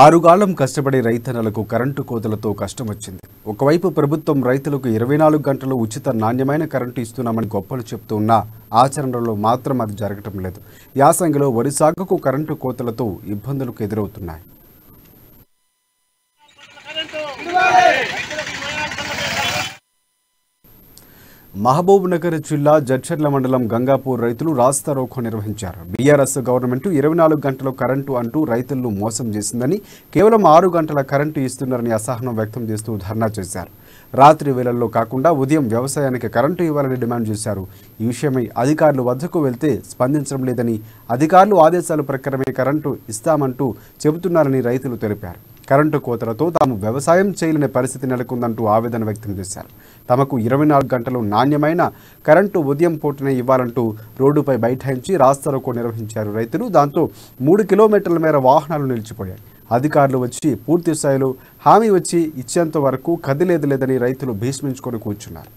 ఆరుగాలం కష్టపడే రైతన్నలకు కరెంటు కోతలతో కష్టం వచ్చింది. ఒకవైపు ప్రభుత్వం రైతులకు 24 గంటలు ఉచిత నాణ్యమైన కరెంటు ఇస్తున్నామని గొప్పలు చెప్తూ ఉన్నా ఆచరణలో మాత్రం అది జరగటం లేదు. యాసంగిలో వరి సాగుకు కరెంటు కోతలతో ఇబ్బందులకు ఎదురవుతున్నాయి. మహబూబ్ నగర్ జిల్లా జడ్చర్ల మండలం గంగాపూర్ రైతులు రాస్తా రోకో నిర్వహించారు. బీఆర్ఎస్ గవర్నమెంట్ 24 గంటల కరెంటు అంటూ రైతులను మోసం చేసిందని, కేవలం 6 గంటల కరెంటు ఇస్తున్నారని అసహనం వ్యక్తం చేస్తూ ధర్నా చేశారు. రాత్రి వేళల్లో కాకుండా ఉదయం వ్యవసాయానికి కరెంటు ఇవ్వాలని డిమాండ్ చేశారు. ఈ విషయమై అధికారులు వద్దకు వెళ్తే స్పందించడం లేదని, అధికారులు ఆదేశాల ప్రకారమే కరెంటు ఇస్తామంటూ చెబుతున్నారని రైతులు తెలిపారు. కరెంటు కోతలతో తాము వ్యవసాయం చేయలేని పరిస్థితి నెలకొందంటూ ఆవేదన వ్యక్తం చేశారు. తమకు 24 గంటలు నాణ్యమైన కరెంటు ఉదయం పూటనే ఇవ్వాలంటూ రోడ్డుపై బైఠాయించి రాస్తారోకో నిర్వహించారు రైతులు. దాంతో 3 కిలోమీటర్ల మేర వాహనాలు నిలిచిపోయాయి. అధికారులు వచ్చి పూర్తి స్థాయిలో హామీ వచ్చి ఇచ్చేంత వరకు కదిలేదని రైతులు భీష్మించుకొని కూర్చున్నారు.